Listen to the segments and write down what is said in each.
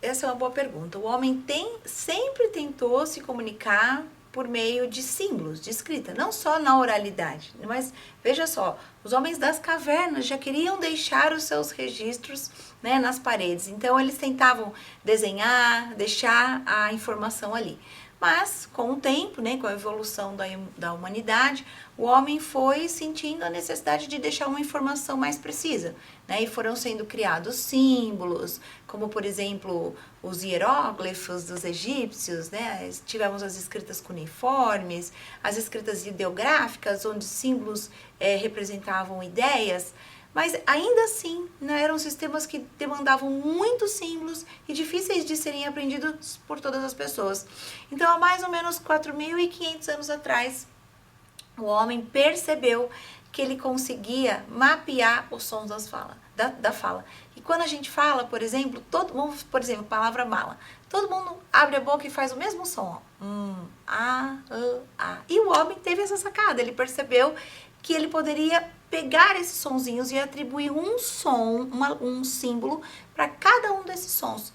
essa é uma boa pergunta. O homem sempre tentou se comunicar por meio de símbolos, de escrita, não só na oralidade, mas veja só, os homens das cavernas já queriam deixar os seus registros, né, nas paredes, então eles tentavam desenhar, deixar a informação ali. Mas, com o tempo, né, com a evolução da humanidade, o homem foi sentindo a necessidade de deixar uma informação mais precisa, né, e foram sendo criados símbolos, como, por exemplo, os hieróglifos dos egípcios, né, tivemos as escritas cuneiformes, as escritas ideográficas, onde símbolos representavam ideias, mas ainda assim, né, eram sistemas que demandavam muitos símbolos e difíceis de serem aprendidos por todas as pessoas. Então, há mais ou menos 4.500 anos atrás, o homem percebeu que ele conseguia mapear os sons da fala. E quando a gente fala, por exemplo, por exemplo, a palavra mala, todo mundo abre a boca e faz o mesmo som, a. E o homem teve essa sacada, ele percebeu que ele poderia pegar esses sonzinhos e atribuir um som, um símbolo para cada um desses sons.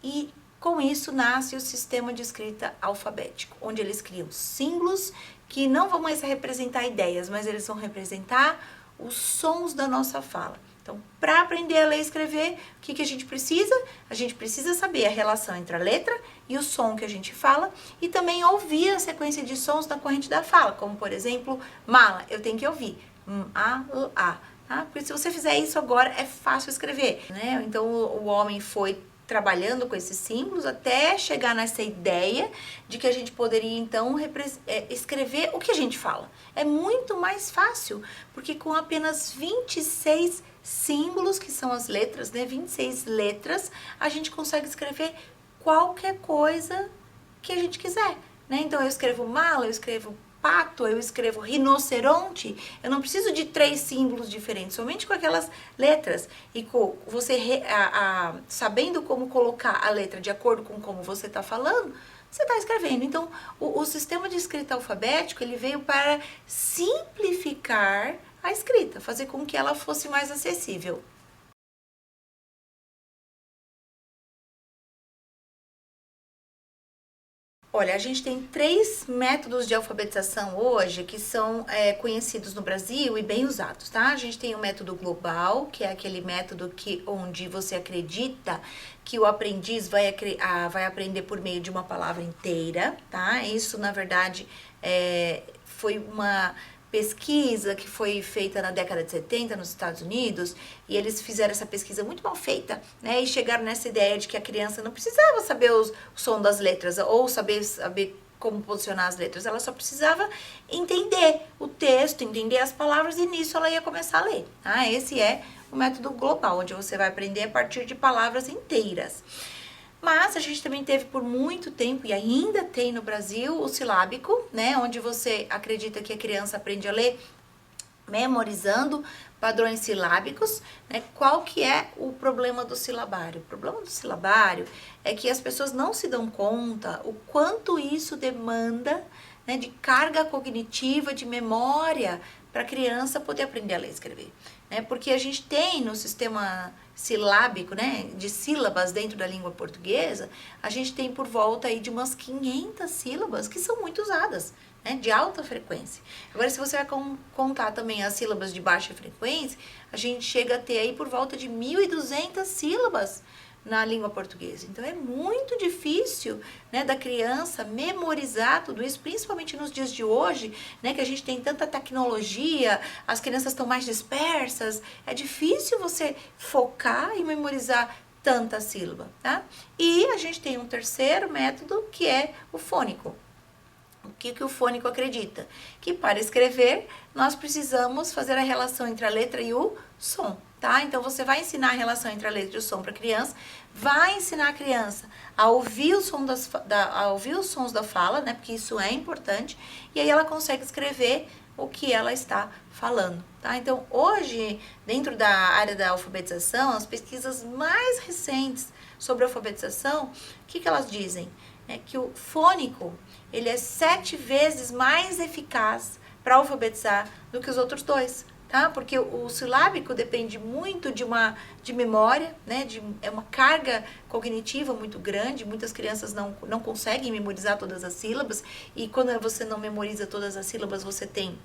E com isso nasce o sistema de escrita alfabético, onde eles criam símbolos que não vão mais representar ideias, mas eles vão representar os sons da nossa fala. Então, para aprender a ler e escrever, o que a gente precisa? A gente precisa saber a relação entre a letra e o som que a gente fala e também ouvir a sequência de sons da corrente da fala, como, por exemplo, mala, eu tenho que ouvir a. Tá? Porque se você fizer isso agora, é fácil escrever, né? Então, o homem foi trabalhando com esses símbolos até chegar nessa ideia de que a gente poderia, então, escrever o que a gente fala. É muito mais fácil, porque com apenas 26 símbolos, que são as letras, né? 26 letras, a gente consegue escrever qualquer coisa que a gente quiser, né? Então, eu escrevo mala, eu escrevo pato, eu escrevo rinoceronte, eu não preciso de 3 símbolos diferentes, somente com aquelas letras. E com você sabendo como colocar a letra de acordo com como você está falando, você está escrevendo. Então, o sistema de escrita alfabético, ele veio para simplificar a escrita, fazer com que ela fosse mais acessível. Olha, a gente tem 3 métodos de alfabetização hoje que são conhecidos no Brasil e bem usados, tá? A gente tem o método global, que é aquele método onde você acredita que o aprendiz vai aprender por meio de uma palavra inteira, tá? Isso, na verdade, foi uma pesquisa que foi feita na década de 70 nos Estados Unidos, e eles fizeram essa pesquisa muito mal feita, né, e chegaram nessa ideia de que a criança não precisava saber o som das letras, ou saber como posicionar as letras, ela só precisava entender o texto, entender as palavras, e nisso ela ia começar a ler. Tá? Esse é o método global, onde você vai aprender a partir de palavras inteiras. Mas a gente também teve por muito tempo, e ainda tem no Brasil, o silábico, né? Onde você acredita que a criança aprende a ler memorizando padrões silábicos, né? Qual que é o problema do silabário? O problema do silabário é que as pessoas não se dão conta o quanto isso demanda, né, de carga cognitiva, de memória, para a criança poder aprender a ler e escrever. Né? Porque a gente tem no sistema silábico, né, de sílabas dentro da língua portuguesa, a gente tem por volta aí de umas 500 sílabas que são muito usadas, né, de alta frequência. Agora, se você vai contar também as sílabas de baixa frequência, a gente chega a ter aí por volta de 1.200 sílabas na língua portuguesa. Então, é muito difícil, né, da criança memorizar tudo isso, principalmente nos dias de hoje, né, que a gente tem tanta tecnologia, as crianças estão mais dispersas, é difícil você focar e memorizar tanta sílaba, tá? E a gente tem um terceiro método, que é o fônico. O que o fônico acredita? Que para escrever, nós precisamos fazer a relação entre a letra e o som, tá? Então, você vai ensinar a relação entre a letra e o som para a criança, vai ensinar a criança a ouvir, os sons da fala, né? Porque isso é importante, e aí ela consegue escrever o que ela está falando, tá? Então, hoje, dentro da área da alfabetização, as pesquisas mais recentes sobre alfabetização, o que elas dizem? É que o fônico, ele é 7 vezes mais eficaz para alfabetizar do que os outros 2. tá? Porque o silábico depende muito de memória, né? É uma carga cognitiva muito grande. Muitas crianças não conseguem memorizar todas as sílabas, e quando você não memoriza todas as sílabas, você tem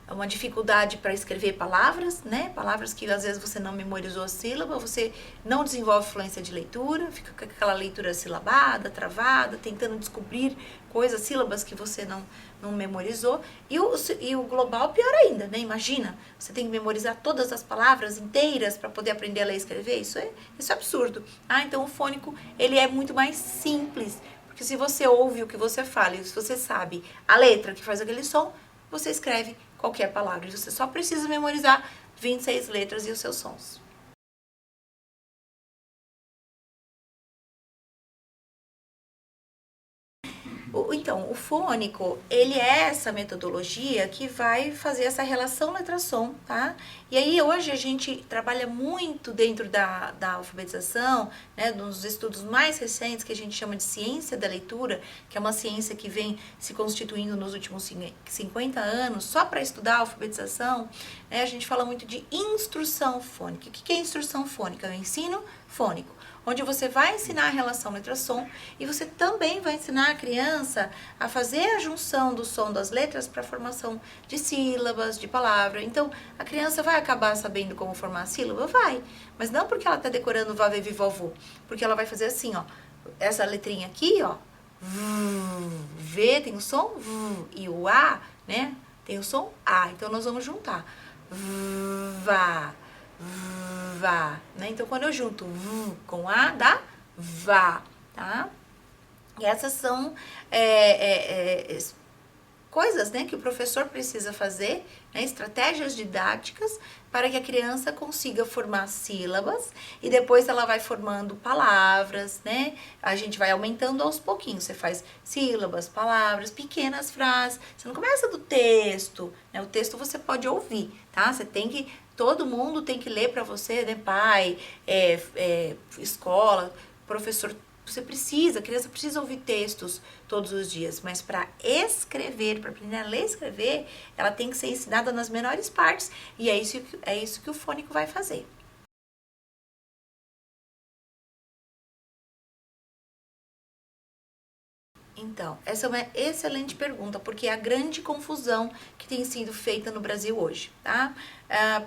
uma dificuldade para escrever palavras, né? Palavras que às vezes você não memorizou a sílaba, você não desenvolve fluência de leitura, fica com aquela leitura silabada, travada, tentando descobrir coisas, sílabas que você não memorizou. E o global, pior ainda, né? Imagina, você tem que memorizar todas as palavras inteiras para poder aprender a ler e escrever. Isso é absurdo. Então o fônico, ele é muito mais simples, porque se você ouve o que você fala e se você sabe a letra que faz aquele som, você escreve qualquer palavra. E você só precisa memorizar 26 letras e os seus sons. Então, o fônico, ele é essa metodologia que vai fazer essa relação letra-som, tá? E aí, hoje, a gente trabalha muito dentro da alfabetização, né, nos estudos mais recentes, que a gente chama de ciência da leitura, que é uma ciência que vem se constituindo nos últimos 50 anos, só para estudar a alfabetização, né? A gente fala muito de instrução fônica. O que é instrução fônica? É o ensino fônico, onde você vai ensinar a relação letra-som e você também vai ensinar a criança a fazer a junção do som das letras para a formação de sílabas, de palavra. Então, a criança vai acabar sabendo como formar a sílaba? Vai, mas não porque ela está decorando vá, vê, vi, vovô, porque ela vai fazer assim, ó, essa letrinha aqui, ó, V tem o som V, e o A, né, tem o som A, então nós vamos juntar, vá, vá, né? Então, quando eu junto v com a, dá vá, tá? E essas são coisas, né, que o professor precisa fazer, né, estratégias didáticas para que a criança consiga formar sílabas e depois ela vai formando palavras, né? A gente vai aumentando aos pouquinhos. Você faz sílabas, palavras, pequenas frases. Você não começa do texto, né? O texto você pode ouvir, tá? Todo mundo tem que ler para você, né? Pai, escola, professor. A criança precisa ouvir textos todos os dias, mas para escrever, para aprender a ler e escrever, ela tem que ser ensinada nas menores partes, e é isso que o fônico vai fazer. Então, essa é uma excelente pergunta, porque é a grande confusão que tem sido feita no Brasil hoje, tá?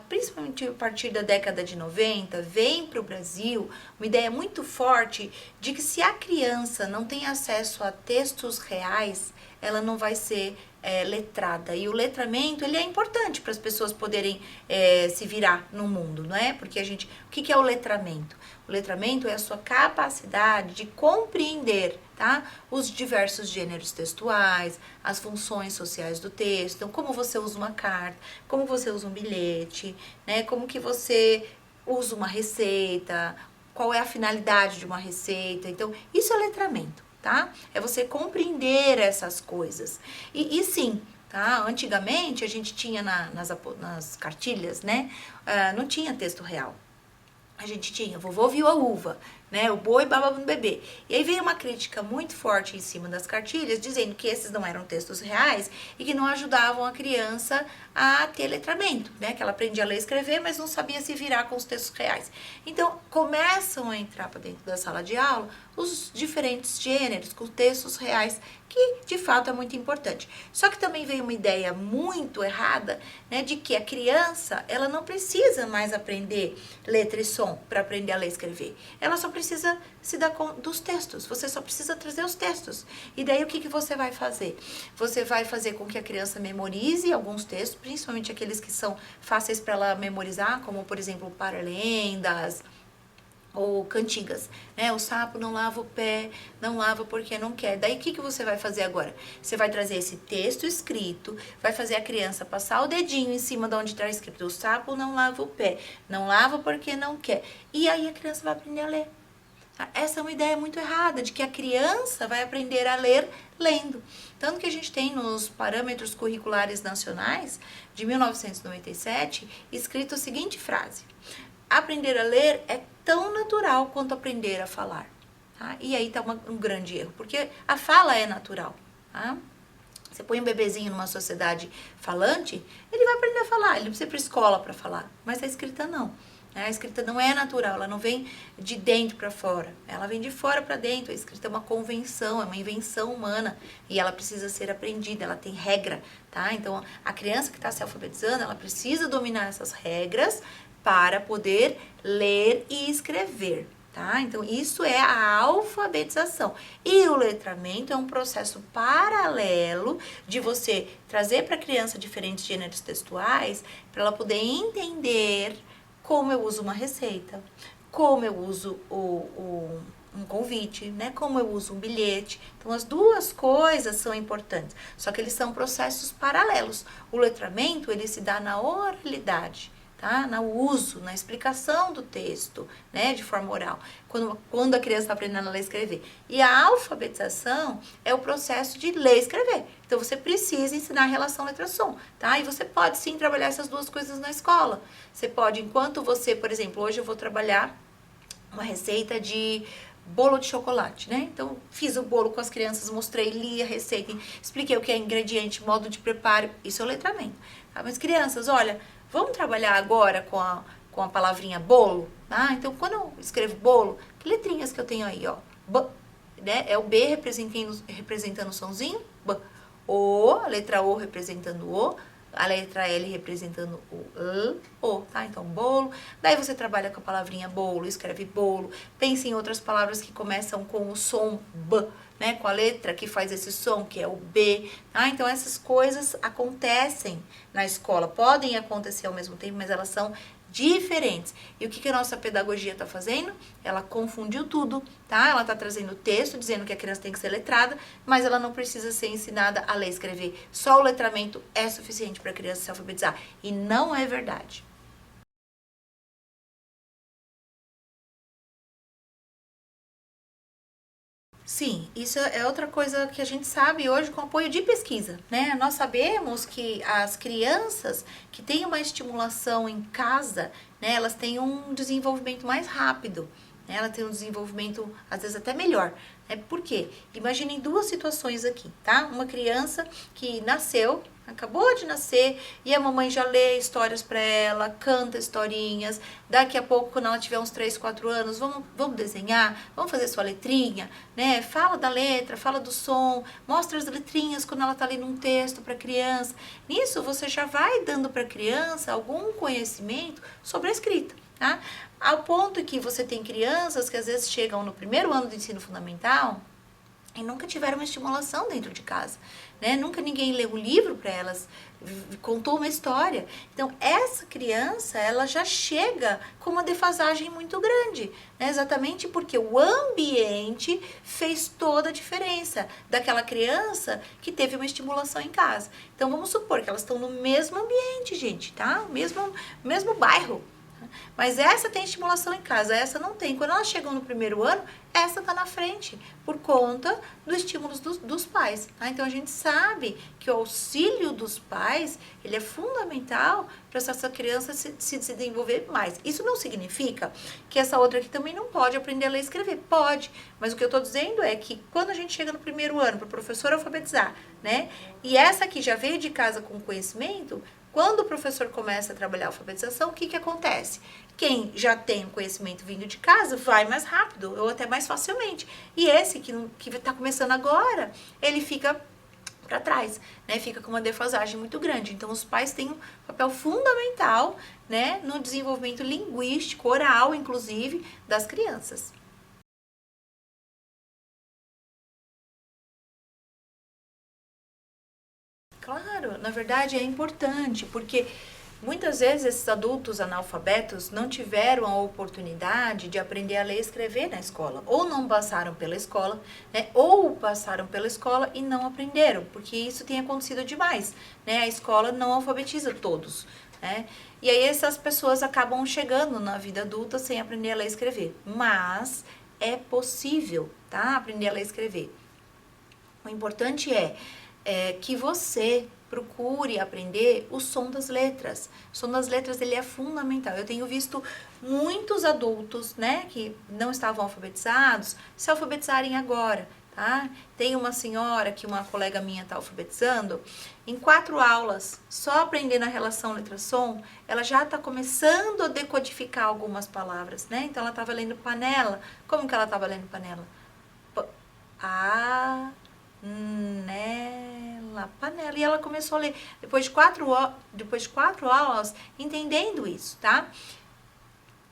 Principalmente a partir da década de 90, vem para o Brasil uma ideia muito forte de que se a criança não tem acesso a textos reais, ela não vai ser letrada. E o letramento, ele é importante para as pessoas poderem se virar no mundo, não é? Porque o que é o letramento? O letramento é a sua capacidade de compreender, tá, os diversos gêneros textuais, as funções sociais do texto. Então, como você usa uma carta, como você usa um bilhete, né? Como que você usa uma receita, qual é a finalidade de uma receita. Então, isso é letramento, tá? É você compreender essas coisas. E sim, tá? Antigamente a gente tinha nas cartilhas, né? Não tinha texto real. A gente tinha, vovô viu a uva, né, o boi babava no bebê. E aí veio uma crítica muito forte em cima das cartilhas, dizendo que esses não eram textos reais e que não ajudavam a criança a ter letramento, né, que ela aprendia a ler e escrever, mas não sabia se virar com os textos reais. Então, começam a entrar para dentro da sala de aula os diferentes gêneros com textos reais, que de fato é muito importante. Só que também veio uma ideia muito errada, né, de que a criança, ela não precisa mais aprender letra e som para aprender a ler e escrever. Ela só precisa se dar conta dos textos, você só precisa trazer os textos. E daí o que você vai fazer? Você vai fazer com que a criança memorize alguns textos, principalmente aqueles que são fáceis para ela memorizar, como por exemplo, paralendas, ou cantigas, né? O sapo não lava o pé, não lava porque não quer. Daí o que você vai fazer agora? Você vai trazer esse texto escrito, vai fazer a criança passar o dedinho em cima de onde está escrito: o sapo não lava o pé, não lava porque não quer. E aí a criança vai aprender a ler. Essa é uma ideia muito errada, de que a criança vai aprender a ler lendo. Tanto que a gente tem nos parâmetros curriculares nacionais de 1997 escrito a seguinte frase: aprender a ler é tão natural quanto aprender a falar. Tá? E aí está um grande erro, porque a fala é natural. Tá? Você põe um bebezinho numa sociedade falante, ele vai aprender a falar, ele não precisa ir para escola para falar, mas a escrita não. A escrita não é natural, ela não vem de dentro para fora, ela vem de fora para dentro. A escrita é uma convenção, é uma invenção humana e ela precisa ser aprendida, ela tem regra, tá? Então, a criança que está se alfabetizando, ela precisa dominar essas regras para poder ler e escrever, tá? Então, isso é a alfabetização. E o letramento é um processo paralelo de você trazer para a criança diferentes gêneros textuais para ela poder entender como eu uso uma receita, como eu uso um convite, né? Como eu uso um bilhete. Então, as duas coisas são importantes, só que eles são processos paralelos. O letramento, ele se dá na oralidade, tá? No uso, na explicação do texto, né? De forma oral, quando a criança está aprendendo a ler e escrever. E a alfabetização é o processo de ler e escrever. Então, você precisa ensinar a relação letra-som, tá? E você pode, sim, trabalhar essas duas coisas na escola. Você pode, enquanto você, por exemplo, hoje eu vou trabalhar uma receita de bolo de chocolate, né? Então, fiz o bolo com as crianças, mostrei, li a receita, expliquei o que é ingrediente, modo de preparo, isso é o letramento. Tá? Mas, crianças, olha, vamos trabalhar agora com a palavrinha bolo, tá? Então, quando eu escrevo bolo, que letrinhas que eu tenho aí, ó? B, né? É o B representando o sonzinho, B. O, a letra O representando o, a letra L representando o L, O, tá? Então, bolo. Daí você trabalha com a palavrinha bolo, escreve bolo. Pense em outras palavras que começam com o som B, né? Com a letra que faz esse som, que é o B, tá? Então, essas coisas acontecem na escola. Podem acontecer ao mesmo tempo, mas elas são diferentes. E o que a nossa pedagogia está fazendo? Ela confundiu tudo, tá? Ela está trazendo texto, dizendo que a criança tem que ser letrada, mas ela não precisa ser ensinada a ler e escrever. Só o letramento é suficiente para a criança se alfabetizar. E não é verdade. Sim, isso é outra coisa que a gente sabe hoje com apoio de pesquisa, né? Nós sabemos que as crianças que têm uma estimulação em casa, né, elas têm um desenvolvimento mais rápido, né? Ela tem um desenvolvimento, às vezes, até melhor. Por quê? Imaginem duas situações aqui, tá? Uma criança que nasceu, acabou de nascer, e a mamãe já lê histórias para ela, canta historinhas. Daqui a pouco, quando ela tiver uns 3, 4 anos, vamos desenhar, vamos fazer sua letrinha, né? Fala da letra, fala do som, mostra as letrinhas quando ela tá lendo um texto para criança. Nisso, você já vai dando para a criança algum conhecimento sobre a escrita, tá? Ao ponto que você tem crianças que às vezes chegam no primeiro ano do ensino fundamental e nunca tiveram uma estimulação dentro de casa, né? Nunca ninguém leu um livro para elas, contou uma história. Então, essa criança, ela já chega com uma defasagem muito grande, né? Exatamente porque o ambiente fez toda a diferença daquela criança que teve uma estimulação em casa. Então, vamos supor que elas estão no mesmo ambiente, gente, tá? Mesmo bairro. Mas essa tem estimulação em casa, essa não tem. Quando elas chegam no primeiro ano, essa tá na frente, por conta dos estímulos dos pais, tá? Então, a gente sabe que o auxílio dos pais, ele é fundamental para essa criança se desenvolver mais. Isso não significa que essa outra aqui também não pode aprender a ler e escrever. Pode, mas o que eu tô dizendo é que quando a gente chega no primeiro ano, para o professor alfabetizar, né? E essa aqui já veio de casa com conhecimento, quando o professor começa a trabalhar a alfabetização, o que acontece? Quem já tem o conhecimento vindo de casa vai mais rápido, ou até mais facilmente. E esse que está começando agora, ele fica para trás, né? Fica com uma defasagem muito grande. Então, os pais têm um papel fundamental, né, no desenvolvimento linguístico, oral, inclusive, das crianças. Claro, na verdade é importante, porque muitas vezes esses adultos analfabetos não tiveram a oportunidade de aprender a ler e escrever na escola, ou não passaram pela escola, né? Ou passaram pela escola e não aprenderam, porque isso tem acontecido demais, né? A escola não alfabetiza todos, né? E aí essas pessoas acabam chegando na vida adulta sem aprender a ler e escrever, mas é possível, tá? Aprender a ler e escrever. O importante é que você procure aprender o som das letras. O som das letras, ele é fundamental. Eu tenho visto muitos adultos, né, que não estavam alfabetizados, se alfabetizarem agora. tá? Tem uma senhora que uma colega minha está alfabetizando, em 4 aulas, só aprendendo a relação letra-som, ela já está começando a decodificar algumas palavras, né? Então ela estava lendo panela. Como que ela estava lendo panela? Panela. E ela começou a ler depois de 4 aulas, entendendo isso, tá?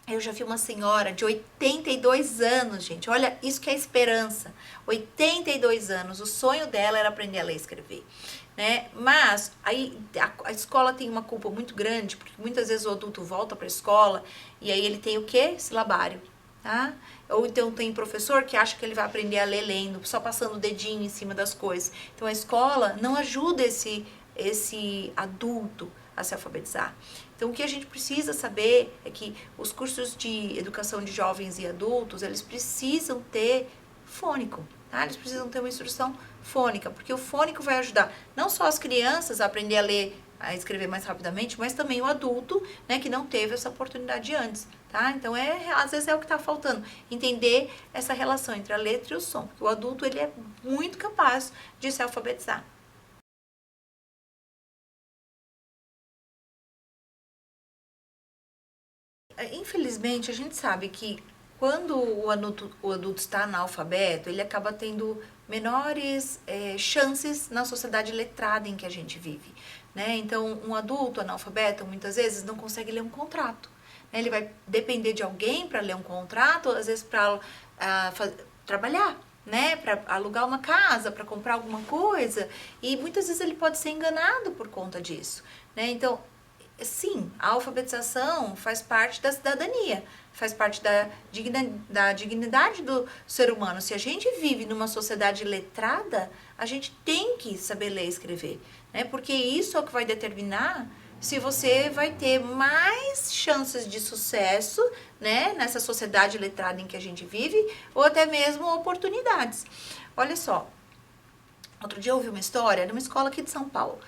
Eu já vi uma senhora de 82 anos, gente. Olha, isso que é esperança. 82 anos. O sonho dela era aprender a ler e escrever, né? Mas aí a escola tem uma culpa muito grande, porque muitas vezes o adulto volta para a escola e aí ele tem o quê? Silabário, tá? Ou então tem professor que acha que ele vai aprender a ler lendo, só passando o dedinho em cima das coisas. Então a escola não ajuda esse adulto a se alfabetizar. Então, o que a gente precisa saber é que os cursos de educação de jovens e adultos, eles precisam ter fônico, tá? Eles precisam ter uma instrução fônica, porque o fônico vai ajudar não só as crianças a aprender a ler, a escrever mais rapidamente, mas também o adulto, né, que não teve essa oportunidade antes, tá? Então, às vezes é o que está faltando, entender essa relação entre a letra e o som. O adulto, ele é muito capaz de se alfabetizar. Infelizmente, a gente sabe que quando o adulto está analfabeto, ele acaba tendo menores chances na sociedade letrada em que a gente vive, né? Então, um adulto analfabeto, muitas vezes, não consegue ler um contrato, né? Ele vai depender de alguém para ler um contrato, às vezes para trabalhar, né, para alugar uma casa, para comprar alguma coisa, e muitas vezes ele pode ser enganado por conta disso, né? Então, sim, a alfabetização faz parte da cidadania, faz parte da dignidade do ser humano. Se a gente vive numa sociedade letrada, a gente tem que saber ler e escrever, né? Porque isso é o que vai determinar se você vai ter mais chances de sucesso, né, nessa sociedade letrada em que a gente vive, ou até mesmo oportunidades. Olha só, outro dia eu ouvi uma história numa escola aqui de São Paulo.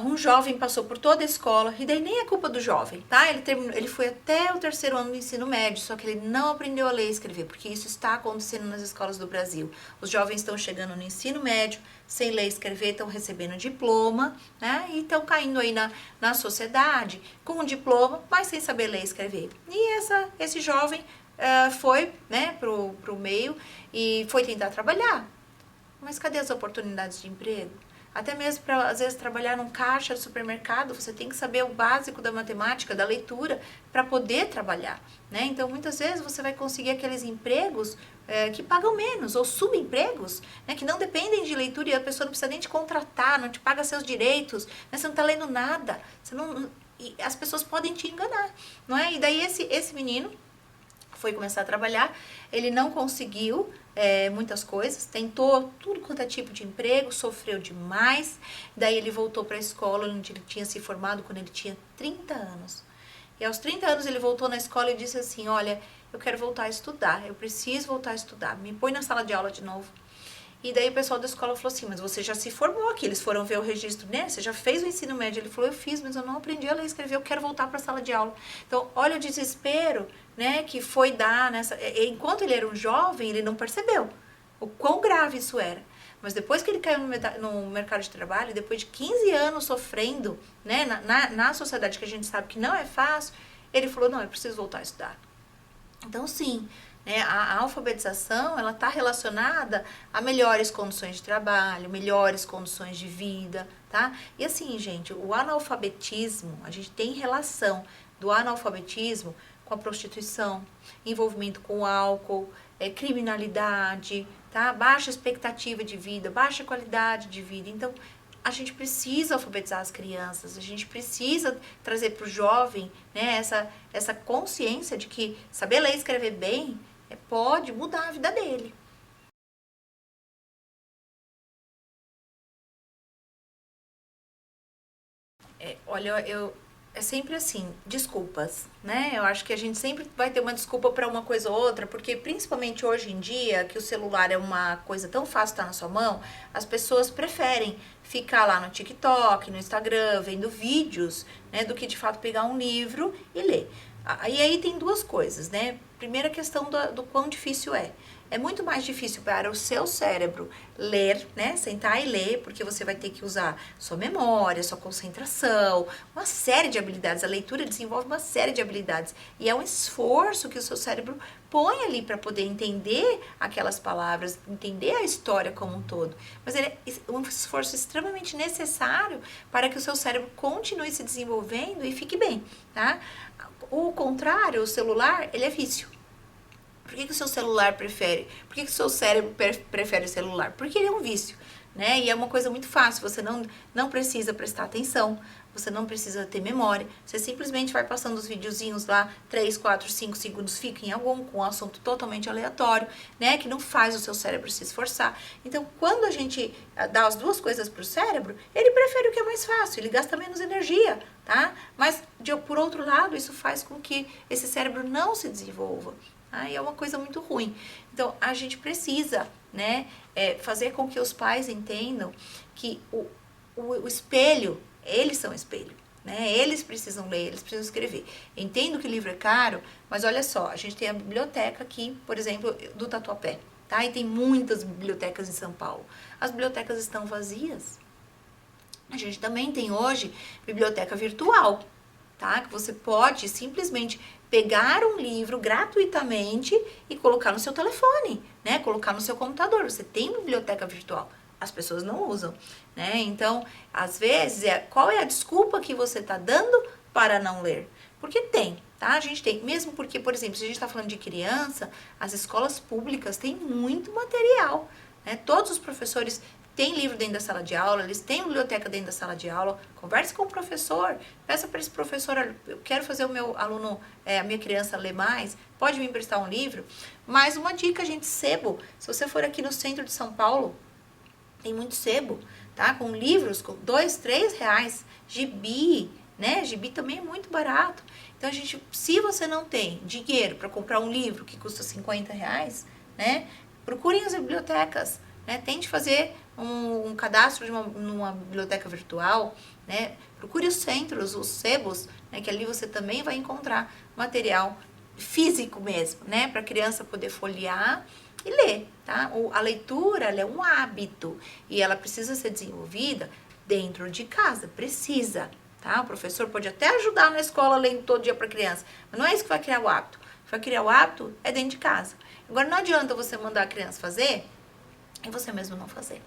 Um jovem passou por toda a escola, e daí nem é culpa do jovem, tá? Ele foi até o 3º ano do ensino médio, só que ele não aprendeu a ler e escrever, porque isso está acontecendo nas escolas do Brasil. Os jovens estão chegando no ensino médio, sem ler e escrever, estão recebendo diploma, né? E estão caindo aí na sociedade com um diploma, mas sem saber ler e escrever. E esse jovem foi, né, pro meio e foi tentar trabalhar. Mas cadê as oportunidades de emprego? Até mesmo para, às vezes, trabalhar num caixa de supermercado, você tem que saber o básico da matemática, da leitura, para poder trabalhar, né? Então, muitas vezes, você vai conseguir aqueles empregos que pagam menos, ou subempregos, né? Que não dependem de leitura e a pessoa não precisa nem te contratar, não te paga seus direitos, né? Você não está lendo nada, e as pessoas podem te enganar, não é? E daí, esse menino foi começar a trabalhar, ele não conseguiu muitas coisas, tentou tudo quanto é tipo de emprego, sofreu demais, daí ele voltou para a escola onde ele tinha se formado quando ele tinha 30 anos. E aos 30 anos ele voltou na escola e disse assim, olha, eu quero voltar a estudar, eu preciso voltar a estudar, me põe na sala de aula de novo. E daí o pessoal da escola falou assim, mas você já se formou aqui, eles foram ver o registro, né? Você já fez o ensino médio? Ele falou, eu fiz, mas eu não aprendi a ler e escrever, eu quero voltar para a sala de aula. Então, olha o desespero, né, que foi dar nessa... Enquanto ele era um jovem, ele não percebeu o quão grave isso era. Mas depois que ele caiu no mercado de trabalho, depois de 15 anos sofrendo, né, na sociedade que a gente sabe que não é fácil, ele falou, não, eu preciso voltar a estudar. Então, sim, né, a alfabetização, ela está relacionada a melhores condições de trabalho, melhores condições de vida, tá? E assim, gente, o analfabetismo, a gente tem relação do analfabetismo com a prostituição, envolvimento com o álcool, criminalidade, tá? Baixa expectativa de vida, baixa qualidade de vida. Então, a gente precisa alfabetizar as crianças, a gente precisa trazer para o jovem, né, essa consciência de que saber ler e escrever bem pode mudar a vida dele. Olha, é sempre assim, desculpas, né? Eu acho que a gente sempre vai ter uma desculpa para uma coisa ou outra, porque principalmente hoje em dia, que o celular é uma coisa tão fácil estar na sua mão, as pessoas preferem ficar lá no TikTok, no Instagram, vendo vídeos, né, do que de fato pegar um livro e ler. E aí tem duas coisas, né? Primeira questão do quão difícil é. É muito mais difícil para o seu cérebro ler, né? Sentar e ler, porque você vai ter que usar sua memória, sua concentração, uma série de habilidades. A leitura desenvolve uma série de habilidades. E é um esforço que o seu cérebro põe ali para poder entender aquelas palavras, entender a história como um todo. Mas ele é um esforço extremamente necessário para que o seu cérebro continue se desenvolvendo e fique bem, tá? O contrário, o celular, ele é vício. Por que o seu celular prefere? Por que o seu cérebro prefere o celular? Porque ele é um vício, né? E é uma coisa muito fácil, você não precisa prestar atenção, você não precisa ter memória, você simplesmente vai passando os videozinhos lá, 3, 4, 5 segundos, fica em algum, com um assunto totalmente aleatório, né? Que não faz o seu cérebro se esforçar. Então, quando a gente dá as duas coisas para o cérebro, ele prefere o que é mais fácil, ele gasta menos energia, tá? Mas, por outro lado, isso faz com que esse cérebro não se desenvolva. E é uma coisa muito ruim. Então, a gente precisa, né, fazer com que os pais entendam que o espelho, eles são espelho, né? Eles precisam ler, eles precisam escrever. Entendo que o livro é caro, mas olha só, a gente tem a biblioteca aqui, por exemplo, do Tatuapé, tá? E tem muitas bibliotecas em São Paulo. As bibliotecas estão vazias. A gente também tem hoje biblioteca virtual, tá? Que você pode simplesmente pegar um livro gratuitamente e colocar no seu telefone, né? Colocar no seu computador. Você tem biblioteca virtual. As pessoas não usam, né? Então, às vezes, qual é a desculpa que você está dando para não ler? Porque tem, tá? A gente tem. Mesmo porque, por exemplo, se a gente está falando de criança, as escolas públicas têm muito material, né? Todos os professores têm livro dentro da sala de aula, eles têm biblioteca dentro da sala de aula. Converse com o professor, peça para esse professor, eu quero fazer o meu aluno, a minha criança ler mais, pode me emprestar um livro? Mais uma dica, gente, sebo. Se você for aqui no centro de São Paulo, tem muito sebo, tá? Com livros, com 2, 3 reais, gibi, né? Gibi também é muito barato. Então, se você não tem dinheiro para comprar um livro que custa 50 reais, né? Procurem as bibliotecas, né? Tente fazer um cadastro numa biblioteca virtual, né? Procure os centros, os sebos, né? Que ali você também vai encontrar material físico mesmo, né? Para a criança poder folhear e ler, tá? A leitura, ela é um hábito e ela precisa ser desenvolvida dentro de casa, precisa, tá? O professor pode até ajudar na escola lendo todo dia para a criança, mas não é isso que vai criar o hábito. O que vai criar o hábito é dentro de casa. Agora, não adianta você mandar a criança fazer e você mesmo não fazer,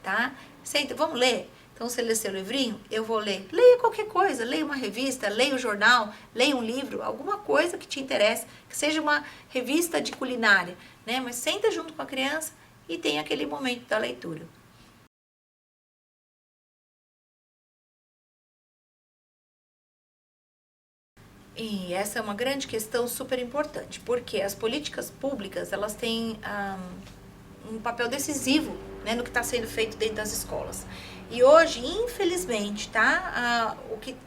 tá? Senta, vamos ler? Então, você lê seu livrinho, eu vou ler. Leia qualquer coisa, leia uma revista, leia um jornal, leia um livro, alguma coisa que te interessa, que seja uma revista de culinária, né? Mas senta junto com a criança e tem aquele momento da leitura. E essa é uma grande questão super importante, porque as políticas públicas, elas têm um papel decisivo, né, no que está sendo feito dentro das escolas. E hoje, infelizmente, tá,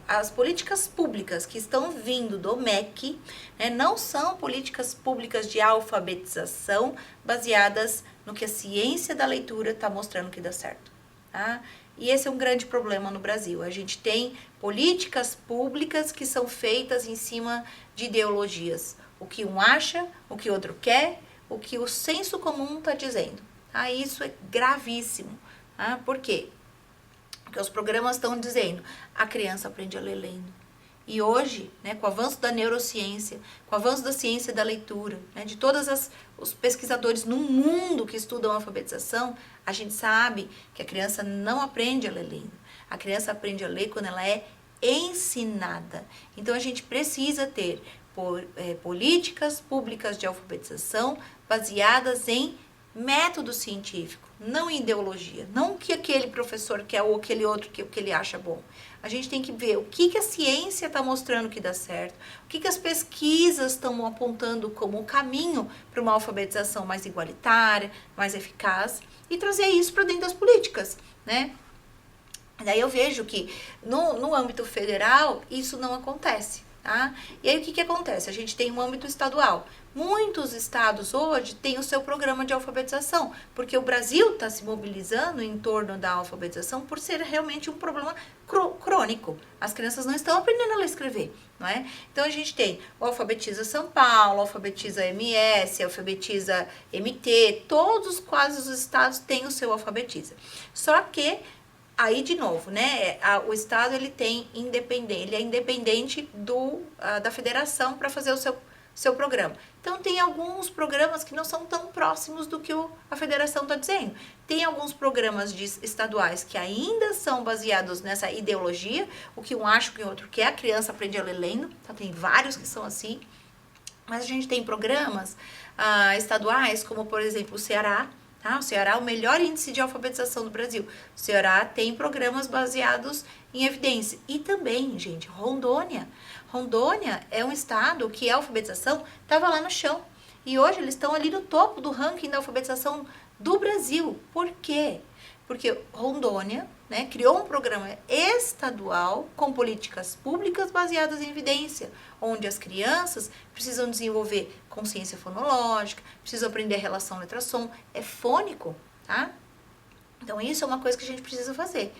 as políticas públicas que estão vindo do MEC, né, não são políticas públicas de alfabetização baseadas no que a ciência da leitura está mostrando que dá certo. Tá? E esse é um grande problema no Brasil. A gente tem políticas públicas que são feitas em cima de ideologias. O que um acha, o que outro quer, o que o senso comum está dizendo. Tá? Isso é gravíssimo. Tá? Por quê? Porque os programas estão dizendo, a criança aprende a ler lendo. E hoje, né, com o avanço da neurociência, com o avanço da ciência da leitura, né, de todos os pesquisadores no mundo que estudam a alfabetização, a gente sabe que a criança não aprende a ler lendo. A criança aprende a ler quando ela é ensinada. Então, a gente precisa ter políticas públicas de alfabetização baseadas em método científico, não em ideologia, não o que aquele professor quer ou aquele outro que ele acha bom. A gente tem que ver o que a ciência está mostrando que dá certo, o que as pesquisas estão apontando como o caminho para uma alfabetização mais igualitária, mais eficaz, e trazer isso para dentro das políticas, né? Daí eu vejo que no âmbito federal isso não acontece. tá? E aí o que que acontece? A gente tem um âmbito estadual. Muitos estados hoje têm o seu programa de alfabetização, porque o Brasil está se mobilizando em torno da alfabetização por ser realmente um problema crônico. As crianças não estão aprendendo a ler e escrever, não é? Então a gente tem o Alfabetiza São Paulo, Alfabetiza MS, Alfabetiza MT, todos quase os estados têm o seu Alfabetiza. Só que aí, de novo, né, o Estado ele é independente da federação para fazer o seu programa. Então, tem alguns programas que não são tão próximos do que a federação está dizendo. Tem alguns programas estaduais que ainda são baseados nessa ideologia, o que um acha que o outro quer, a criança aprende a ler lendo, então tem vários que são assim. Mas a gente tem programas estaduais, como, por exemplo, o Ceará. O Ceará é o melhor índice de alfabetização do Brasil. O Ceará tem programas baseados em evidência. E também, gente, Rondônia. Rondônia é um estado que a alfabetização estava lá no chão. E hoje eles estão ali no topo do ranking da alfabetização do Brasil. Por quê? Porque Rondônia, né, criou um programa estadual com políticas públicas baseadas em evidência, onde as crianças precisam desenvolver consciência fonológica, precisam aprender a relação letra-som, é fônico, tá? Então isso é uma coisa que a gente precisa fazer,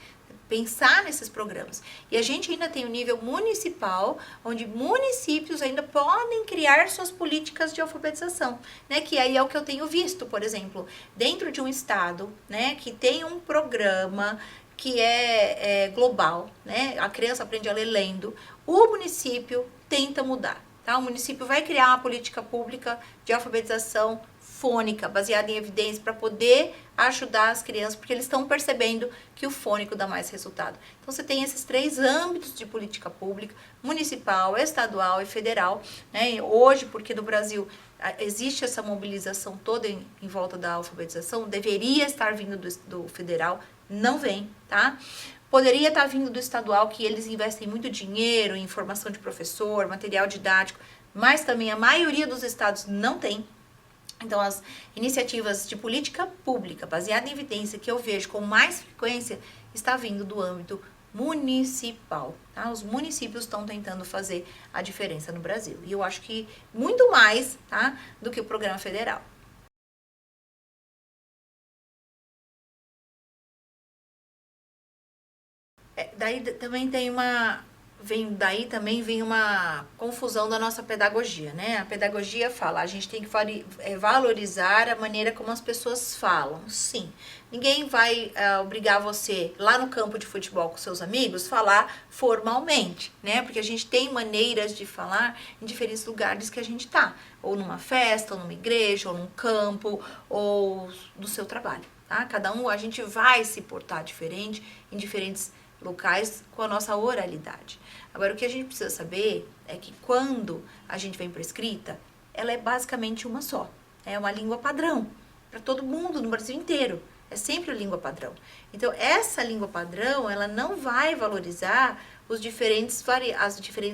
pensar nesses programas. E a gente ainda tem o nível municipal, onde municípios ainda podem criar suas políticas de alfabetização, né? Que aí é o que eu tenho visto, por exemplo, dentro de um estado, né, que tem um programa que é global, né? A criança aprende a ler lendo, o município tenta mudar, tá? O município vai criar uma política pública de alfabetização fônica, baseada em evidência, para poder ajudar as crianças, porque eles estão percebendo que o fônico dá mais resultado. Então, você tem esses 3 âmbitos de política pública, municipal, estadual e federal, né? Hoje, porque no Brasil existe essa mobilização toda em volta da alfabetização, deveria estar vindo do federal, não vem, tá? Poderia estar vindo do estadual, que eles investem muito dinheiro em formação de professor, material didático, mas também a maioria dos estados não tem. Então, as iniciativas de política pública baseada em evidência que eu vejo com mais frequência está vindo do âmbito municipal, tá? Os municípios estão tentando fazer a diferença no Brasil. E eu acho que muito mais, tá, do que o programa federal. Daí também tem daí também vem uma confusão da nossa pedagogia, né? A pedagogia fala, a gente tem que valorizar a maneira como as pessoas falam. Sim, ninguém vai obrigar você lá no campo de futebol com seus amigos falar formalmente, né? Porque a gente tem maneiras de falar em diferentes lugares que a gente tá, ou numa festa, ou numa igreja, ou num campo, ou no seu trabalho, tá? Cada um, a gente vai se portar diferente em diferentes locais com a nossa oralidade. Agora, o que a gente precisa saber é que quando a gente vem para escrita, ela é basicamente uma só. É uma língua padrão para todo mundo no Brasil inteiro. É sempre a língua padrão. Então, essa língua padrão, ela não vai valorizar as diferentes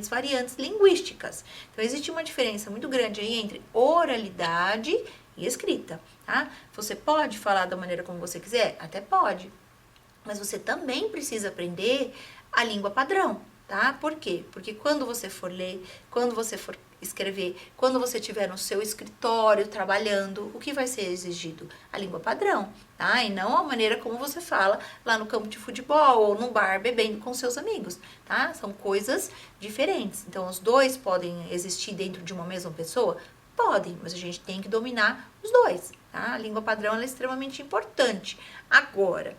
variantes linguísticas. Então, existe uma diferença muito grande aí entre oralidade e escrita, tá? Você pode falar da maneira como você quiser? Até pode. Mas você também precisa aprender a língua padrão, tá? Por quê? Porque quando você for ler, quando você for escrever, quando você estiver no seu escritório trabalhando, o que vai ser exigido? A língua padrão, tá? E não a maneira como você fala lá no campo de futebol ou no bar bebendo com seus amigos, tá? São coisas diferentes. Então, os dois podem existir dentro de uma mesma pessoa? Podem, mas a gente tem que dominar os dois, tá? A língua padrão é extremamente importante. Agora,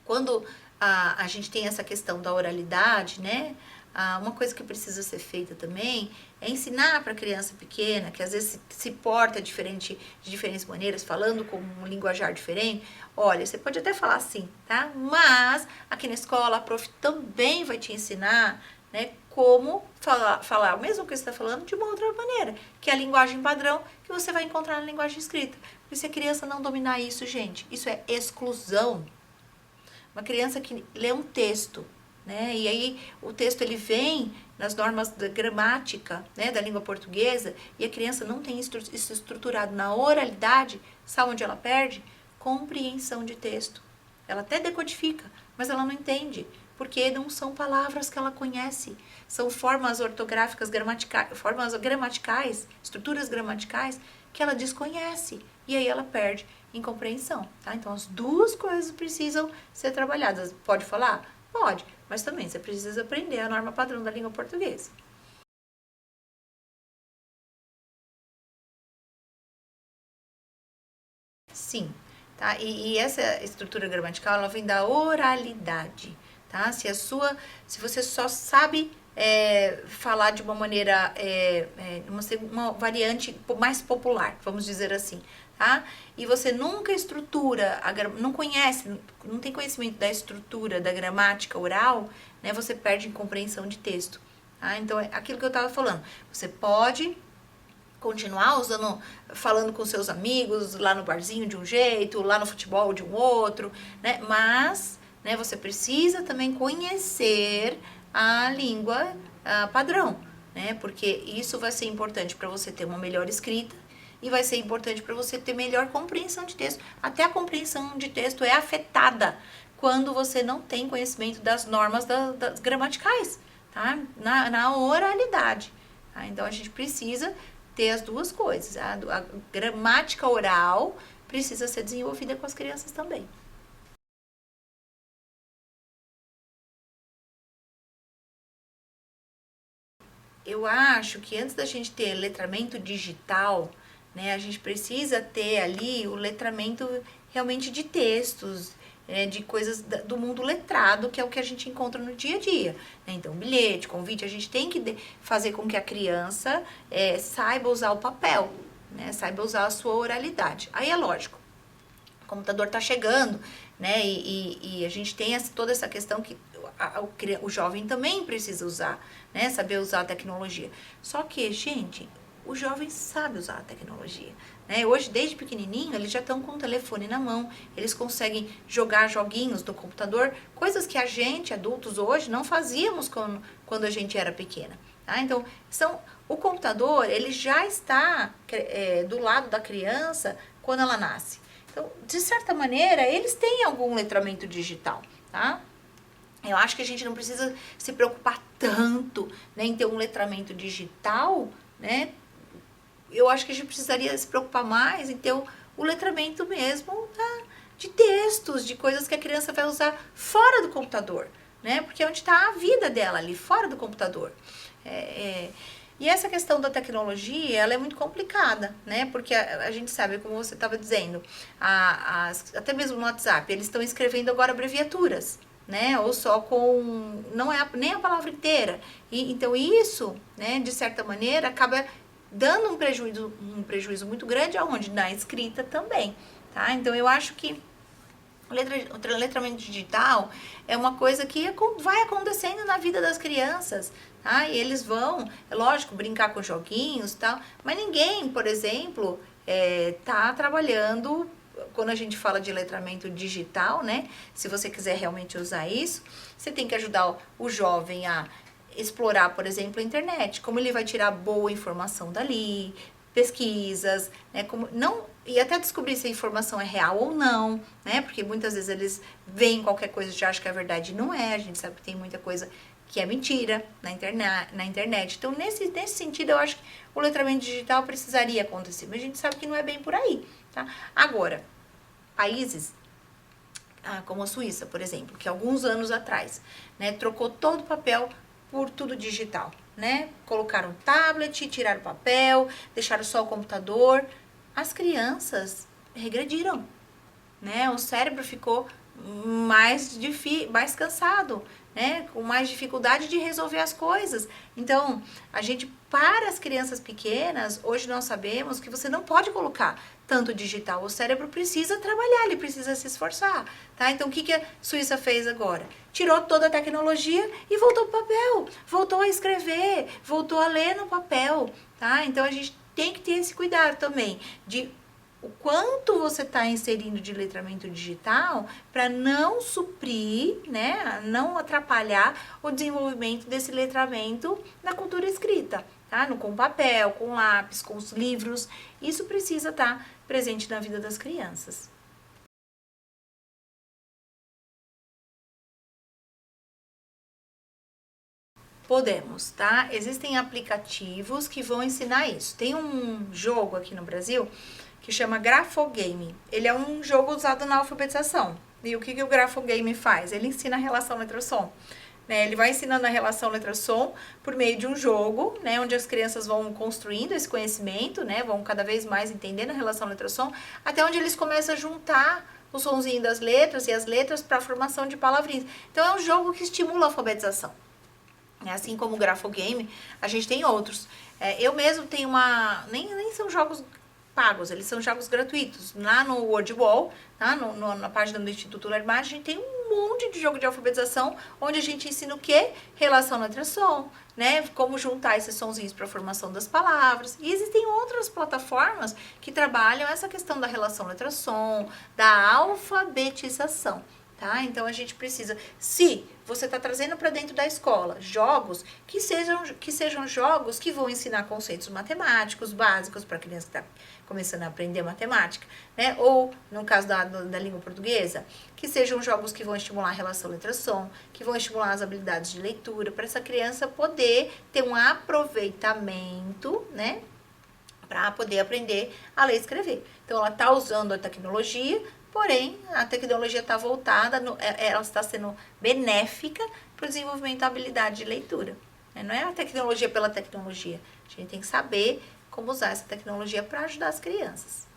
quando a gente tem essa questão da oralidade, né? Uma coisa que precisa ser feita também é ensinar para a criança pequena, que às vezes se porta de diferentes maneiras, falando com um linguajar diferente. Olha, você pode até falar assim, tá? Mas aqui na escola a prof também vai te ensinar, né, como falar o mesmo que você está falando de uma outra maneira, que é a linguagem padrão que você vai encontrar na linguagem escrita. Porque se a criança não dominar isso, gente, isso é exclusão. Uma criança que lê um texto, né? E aí o texto ele vem nas normas da gramática, né, da língua portuguesa, e a criança não tem isso estruturado na oralidade, sabe onde ela perde? Compreensão de texto. Ela até decodifica, mas ela não entende. porque não são palavras que ela conhece, são formas ortográficas, formas gramaticais, estruturas gramaticais que ela desconhece, e aí ela perde em compreensão, tá? Então as duas coisas precisam ser trabalhadas. Pode falar? Pode, mas também você precisa aprender a norma padrão da língua portuguesa. Sim, tá? E essa estrutura gramatical, ela vem da oralidade, tá? Se você só sabe falar de uma maneira, uma variante mais popular, vamos dizer assim, tá? E você nunca estrutura, não conhece, não tem conhecimento da estrutura, da gramática oral, né? Você perde em compreensão de texto, tá? Então, é aquilo que eu estava falando, você pode continuar falando com seus amigos lá no barzinho de um jeito, lá no futebol de um outro, né? Mas, né, você precisa também conhecer a língua padrão, né? Porque isso vai ser importante para você ter uma melhor escrita e vai ser importante para você ter melhor compreensão de texto. Até a compreensão de texto é afetada quando você não tem conhecimento das normas das gramaticais, tá? Na oralidade. Tá? Então, a gente precisa ter as duas coisas. A gramática oral precisa ser desenvolvida com as crianças também. Eu acho que antes da gente ter letramento digital, né, a gente precisa ter ali o letramento realmente de textos, de coisas do mundo letrado, que é o que a gente encontra no dia a dia. Né? Então, bilhete, convite, a gente tem que fazer com que a criança saiba usar o papel, né, saiba usar a sua oralidade. Aí é lógico, o computador está chegando, né, e a gente tem toda essa questão que o jovem também precisa usar, né, saber usar a tecnologia. Só que, gente, o jovem sabe usar a tecnologia, né? Hoje, desde pequenininho, eles já estão com o telefone na mão, eles conseguem jogar joguinhos no computador, coisas que a gente, adultos, hoje, não fazíamos quando a gente era pequena. Tá? Então, o computador, ele já está do lado da criança quando ela nasce. Então, de certa maneira, eles têm algum letramento digital, tá? Eu acho que a gente não precisa se preocupar tanto, né, em ter um letramento digital, né? Eu acho que a gente precisaria se preocupar mais em ter o letramento mesmo de textos, de coisas que a criança vai usar fora do computador, né? Porque é onde está a vida dela ali, fora do computador. E essa questão da tecnologia, ela é muito complicada, né? Porque a gente sabe, como você estava dizendo, até mesmo no WhatsApp, eles estão escrevendo agora abreviaturas, né? Ou só com... não é nem a palavra inteira. Então isso, né, de certa maneira, acaba dando um prejuízo muito grande aonde? Na escrita também, tá? Então eu acho que o letramento digital é uma coisa que vai acontecendo na vida das crianças, tá? E eles vão, é lógico, brincar com joguinhos e tal, mas ninguém, por exemplo, tá trabalhando, quando a gente fala de letramento digital, né? Se você quiser realmente usar isso, você tem que ajudar o jovem a explorar, por exemplo, a internet, como ele vai tirar boa informação dali, pesquisas, né, e até descobrir se a informação é real ou não, né, porque muitas vezes eles veem qualquer coisa e já acham que é verdade e não é, a gente sabe que tem muita coisa que é mentira na internet. Então, nesse sentido, eu acho que o letramento digital precisaria acontecer, mas a gente sabe que não é bem por aí, tá? Agora, países como a Suíça, por exemplo, que alguns anos atrás, né, trocou todo o papel por tudo digital, né? Colocaram tablet, tiraram o papel, deixaram só o computador. As crianças regrediram, né? O cérebro ficou mais cansado, né? Com mais dificuldade de resolver as coisas. Então, para as crianças pequenas, hoje nós sabemos que você não pode colocar tanto digital. O cérebro precisa trabalhar, ele precisa se esforçar, tá? Então, o que a Suíça fez agora? Tirou toda a tecnologia e voltou para o papel, voltou a escrever, voltou a ler no papel, tá? Então, a gente tem que ter esse cuidado também de o quanto você está inserindo de letramento digital para não suprir, né, não atrapalhar o desenvolvimento desse letramento na cultura escrita, tá? Com papel, com lápis, com os livros, isso precisa estar presente na vida das crianças. Podemos, tá? Existem aplicativos que vão ensinar isso. Tem um jogo aqui no Brasil que chama Grafogame. Ele é um jogo usado na alfabetização. E o que o Grafogame faz? Ele ensina a relação letra-som. Né? Ele vai ensinando a relação letra-som por meio de um jogo, né? Onde as crianças vão construindo esse conhecimento, né? Vão cada vez mais entendendo a relação letra-som, até onde eles começam a juntar o sonzinho das letras e as letras para a formação de palavrinhas. Então é um jogo que estimula a alfabetização. Assim como o Grafogame, a gente tem outros. Eu mesmo tenho nem são jogos pagos, eles são jogos gratuitos. Lá no WordWall, tá? Na página do Instituto Lermar, a gente tem um monte de jogo de alfabetização, onde a gente ensina o quê? Relação letra-som, né? Como juntar esses sonzinhos para a formação das palavras. E existem outras plataformas que trabalham essa questão da relação letra-som, da alfabetização. Tá? Então a gente precisa, se você está trazendo para dentro da escola jogos, que sejam jogos que vão ensinar conceitos matemáticos básicos para a criança que está começando a aprender matemática, né? Ou no caso da língua portuguesa, que sejam jogos que vão estimular a relação letra-som, que vão estimular as habilidades de leitura, para essa criança poder ter um aproveitamento, né? Para poder aprender a ler e escrever. Então ela está usando a tecnologia, porém, a tecnologia está voltada, ela está sendo benéfica para o desenvolvimento da habilidade de leitura. Não é a tecnologia pela tecnologia. A gente tem que saber como usar essa tecnologia para ajudar as crianças.